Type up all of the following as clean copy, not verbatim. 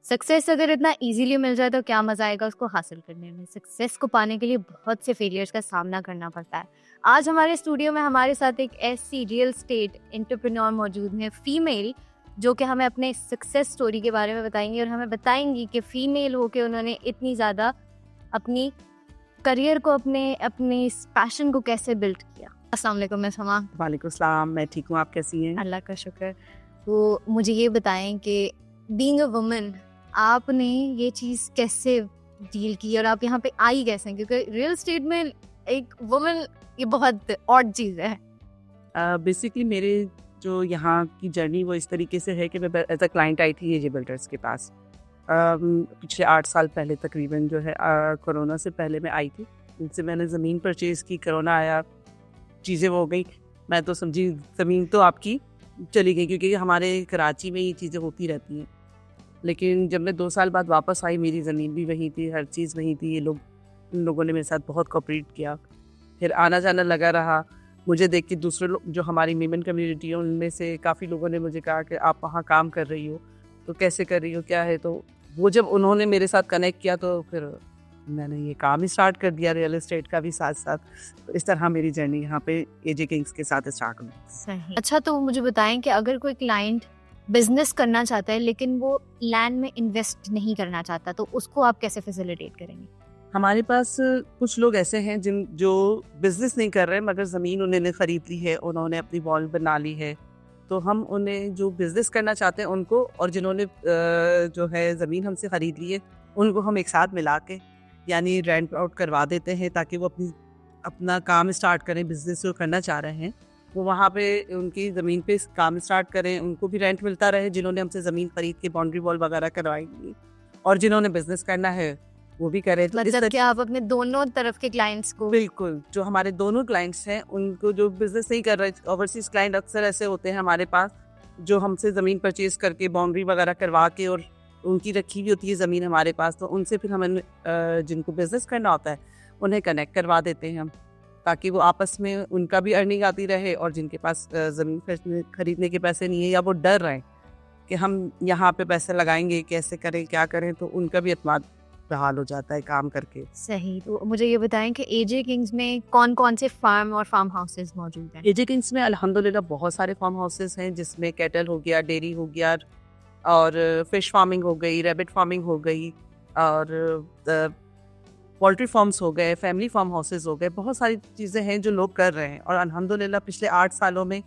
Success अगर इतना easily मिल जाए तो क्या मजा आएगा उसको हासिल करने में। सक्सेस को पाने के लिए बहुत से फेलियर्स का सामना करना पड़ता है। आज हमारे स्टूडियो में हमारे साथ एक ऐसी रियल स्टेट एंटरप्रेन्योर मौजूद है, फीमेल, जो कि हमें अपने सक्सेस स्टोरी के बारे में बताएंगी और हमें बताएंगी कि फीमेल होके उन्होंने इतनी ज़्यादा अपनी करियर को, अपने पैशन को कैसे बिल्ड किया। अस्सलाम वालेकुम मैं समा। वालेकुम सलाम, मैं ठीक हूँ, आप कैसी हैं? अल्लाह का शुक्र। तो मुझे ये बताएं कि बीइंग अ वुमन आपने ये चीज़ कैसे डील की और आप यहाँ पे आई कैसे हैं? क्योंकि रियल एस्टेट में एक वुमन ये बहुत ऑड चीज़ है। बेसिकली मेरे जो यहाँ की जर्नी वो इस तरीके से है कि मैं एज अ क्लाइंट आई थी एजे बिल्डर्स के पास पिछले 8 साल पहले तकरीबन, जो है कोरोना से पहले मैं आई थी। उनसे मैंने ज़मीन परचेज़ की, कोरोना आया, चीज़ें हो गई। मैं तो समझी ज़मीन तो आपकी चली गई, क्योंकि हमारे कराची में ये चीज़ें होती रहती हैं। लेकिन जब मैं 2 साल बाद वापस आई, मेरी ज़मीन भी वहीं थी, हर चीज़ वहीं थी। इन लोगों ने मेरे साथ बहुत कोऑपरेट किया। फिर आना जाना लगा रहा। मुझे देख के दूसरे लोग, जो हमारी मेमन कम्युनिटी है, उनमें से काफ़ी लोगों ने मुझे कहा कि आप वहाँ काम कर रही हो, तो कैसे कर रही हो, क्या है? तो वो जब उन्होंने मेरे साथ कनेक्ट किया तो फिर मैंने ये काम ही स्टार्ट कर दिया, रियल एस्टेट का भी साथ साथ। तो इस तरह मेरी जर्नी यहाँ पे एजे किंग्स के साथ स्टार्ट हुई। सही। अच्छा, तो मुझे बताएं कि अगर कोई क्लाइंट बिजनेस करना चाहता है लेकिन वो लैंड में इन्वेस्ट नहीं करना चाहता, तो उसको आप कैसे फैसिलिटेट करेंगे? हमारे पास कुछ लोग ऐसे हैं जो बिजनेस नहीं कर रहे मगर ज़मीन उन्होंने ख़रीद ली है, उन्होंने अपनी वॉल बना ली है। तो हम उन्हें, जो बिज़नेस करना चाहते हैं उनको, और जिन्होंने जो है ज़मीन हमसे ख़रीद ली है, उनको हम एक साथ मिला के यानी रेंट आउट करवा देते हैं, ताकि वो अपना काम स्टार्ट करें। बिज़नेस जो करना चाह रहे हैं वो वहाँ पे उनकी ज़मीन पे काम स्टार्ट करें, उनको भी रेंट मिलता रहे, जिन्होंने हमसे ज़मीन ख़रीद के बाउंड्री वॉल वगैरह करवाई, और जिन्होंने बिज़नेस करना है वो भी करें। तो मतलब कि आप अपने दोनों तरफ के क्लाइंट्स को। बिल्कुल, जो हमारे दोनों क्लाइंट्स हैं, उनको, जो बिजनेस नहीं कर रहे, ओवरसीज क्लाइंट अक्सर ऐसे होते हैं हमारे पास, जो हमसे ज़मीन परचेज करके बाउंड्री वगैरह करवा के, और उनकी रखी हुई होती है ज़मीन हमारे पास, तो उनसे फिर हम जिनको बिजनेस करना होता है उन्हें कनेक्ट करवा देते हैं हम, ताकि वो आपस में उनका भी अर्निंग आती रहे, और जिनके पास ज़मीन खरीदने के पैसे नहीं है, या वो डर रहे हैं कि हम यहाँ पे पैसे लगाएंगे, कैसे करें, क्या करें, तो उनका भी एतमाद बहाल हो जाता है काम करके। सही। तो मुझे ये बताएं कि एजे किंग्स में कौन कौन से फार्म और फार्म हाउसेस मौजूद हैं? एजे किंग्स में अल्हम्दुलिल्लाह बहुत सारे फार्म हाउसेस हैं, जिसमें कैटल हो गया, डेयरी हो गया, और फिश फार्मिंग हो गई, रैबिट फार्मिंग हो गई, और पोल्ट्री फार्म्स हो गए, फैमिली फार्म हाउसेस हो गए। बहुत सारी चीज़ें हैं जो लोग कर रहे हैं, और अल्हम्दुलिल्लाह पिछले 8 सालों में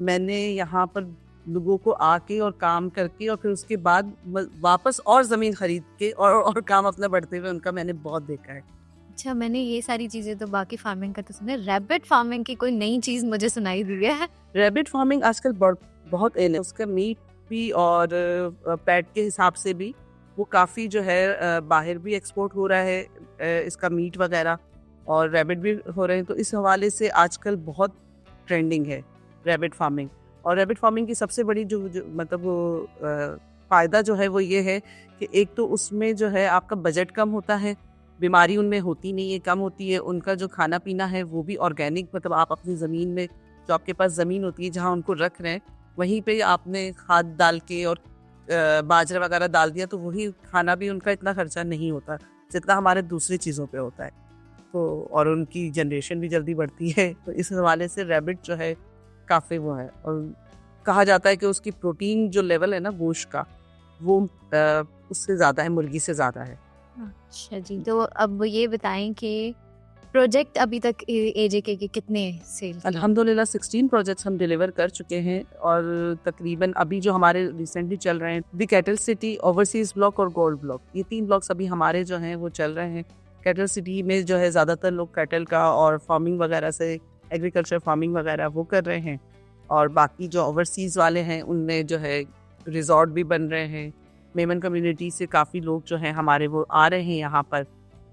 मैंने यहाँ पर लोगों को आके और काम करके, और फिर उसके बाद वापस और ज़मीन खरीद के और काम अपना बढ़ते हुए उनका मैंने बहुत देखा है। अच्छा, मैंने ये सारी चीजें तो बाकी फार्मिंग का तो सुना है, रैबिट फार्मिंग की कोई नई चीज मुझे सुनाई दी है। रैबिट फार्मिंग आजकल बहुत इन है, उसका मीट भी और पैट के हिसाब से भी वो काफ़ी जो है बाहर भी एक्सपोर्ट हो रहा है, इसका मीट वगैरह, और रैबिट भी हो रहे हैं। तो इस हवाले से आजकल बहुत ट्रेंडिंग है रैबिट फार्मिंग। और रैबिट फार्मिंग की सबसे बड़ी जो मतलब फ़ायदा जो है वो ये है कि एक तो उसमें जो है आपका बजट कम होता है, बीमारी उनमें होती नहीं है, कम होती है। उनका जो खाना पीना है वो भी ऑर्गेनिक, मतलब आप अपनी ज़मीन में, जो आपके पास ज़मीन होती है जहाँ उनको रख रहे हैं, वहीं पे आपने खाद डाल के और बाजरा वगैरह डाल दिया, तो वही खाना भी उनका इतना खर्चा नहीं होता जितना हमारे दूसरी चीज़ों पे होता है। तो और उनकी जनरेशन भी जल्दी बढ़ती है। तो इस हवाले से रैबिट जो है काफ़ी वो है, और कहा जाता है कि उसकी प्रोटीन जो लेवल है ना गोश्त का, वो उससे ज़्यादा है, मुर्गी से ज़्यादा है। अच्छा जी, तो अब ये बताएं कि प्रोजेक्ट अभी तक एजे के कितने सेल? अल्हम्दुलिल्लाह 16 प्रोजेक्ट्स हम डिलीवर कर चुके हैं, और तकरीबन अभी जो हमारे रिसेंटली चल रहे हैं, the cattle city, overseas block और गोल्ड ब्लॉक, ये 3 ब्लॉक्स अभी हमारे जो हैं वो चल रहे हैं। कैटल सिटी में जो है ज़्यादातर लोग कैटल का और फार्मिंग वगैरह से, एग्रीकल्चर फार्मिंग वगैरह वो कर रहे हैं, और बाकी जो ओवरसीज़ वाले हैं उनमें जो है रिजॉर्ट भी बन रहे हैं। मेमन कम्युनिटी से काफ़ी लोग जो हैं हमारे वो आ रहे हैं यहाँ पर,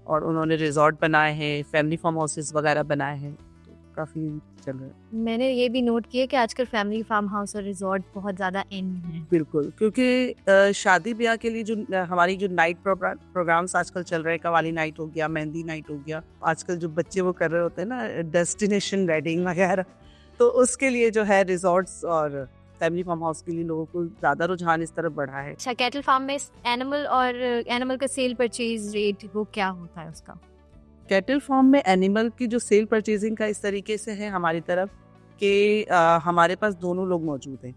और उन्होंने रिजॉर्ट बनाए हैं, फैमिली फार्म हाउसेस वगैरह बनाए हैं, तो काफ़ी चल रहा है। मैंने ये भी नोट किया कि आजकल फैमिली फार्म हाउस और रिजॉर्ट बहुत ज़्यादा इन है। बिल्कुल, क्योंकि शादी ब्याह के लिए जो हमारी जो नाइट प्रोग्राम्स आजकल चल रहे हैं, कवाली नाइट हो गया, मेहंदी नाइट हो गया, आजकल जो बच्चे वो कर रहे होते हैं ना डेस्टिनेशन वेडिंग वगैरह, तो उसके लिए जो है रिजॉर्ट्स और फैमिली फार्म हाउस के लिए लोगों को ज़्यादा रुझान इस तरफ बढ़ा है। अच्छा, कैटल फार्म में एनिमल और एनिमल का सेल परचेज रेट वो क्या होता है उसका? कैटल फार्म में एनिमल की जो सेल परचेजिंग का इस तरीके से है हमारी तरफ कि हमारे पास दोनों लोग मौजूद हैं।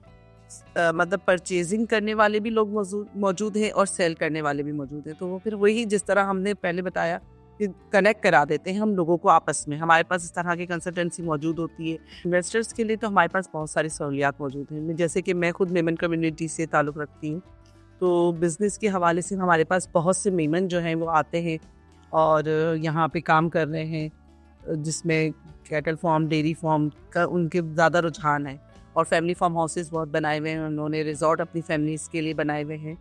मतलब परचेजिंग करने वाले भी लोग मौजूद हैं और सेल करने वाले भी मौजूद हैं। तो वो फिर वही जिस तरह हमने पहले बताया कि कनेक्ट करा देते हैं हम लोगों को आपस में। हमारे पास इस तरह की कंसल्टेंसी मौजूद होती है। इन्वेस्टर्स के लिए तो हमारे पास बहुत सारी सहूलियात मौजूद हैं। जैसे कि मैं खुद मेमन कम्युनिटी से ताल्लुक़ रखती हूँ, तो बिज़नेस के हवाले से हमारे पास बहुत से मेमन जो हैं वो आते हैं और यहाँ पे काम कर रहे हैं, जिसमें कैटल फार्म, डेयरी फार्म का उनके ज़्यादा रुझान है। और फैमिली फार्म हाउसेस बहुत बनाए हुए हैं उन्होंने, रिजॉर्ट अपनी फैमिलीज़ के लिए बनाए हुए हैं।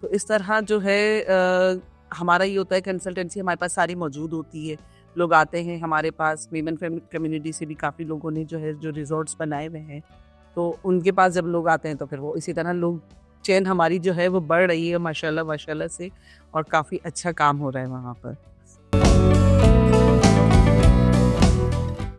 तो इस तरह जो है हमारा ये होता है, कंसल्टेंसी हमारे पास सारी मौजूद होती है। लोग आते हैं हमारे पास, मेमन कम्युनिटी से भी काफ़ी लोगों ने जो रिजॉर्ट्स बनाए हुए हैं, तो उनके पास जब लोग आते हैं तो फिर वो इसी तरह लोग चेन हमारी जो है वो बढ़ रही है माशाल्लाह माशाल्लाह से, और काफ़ी अच्छा काम हो रहा है वहाँ पर।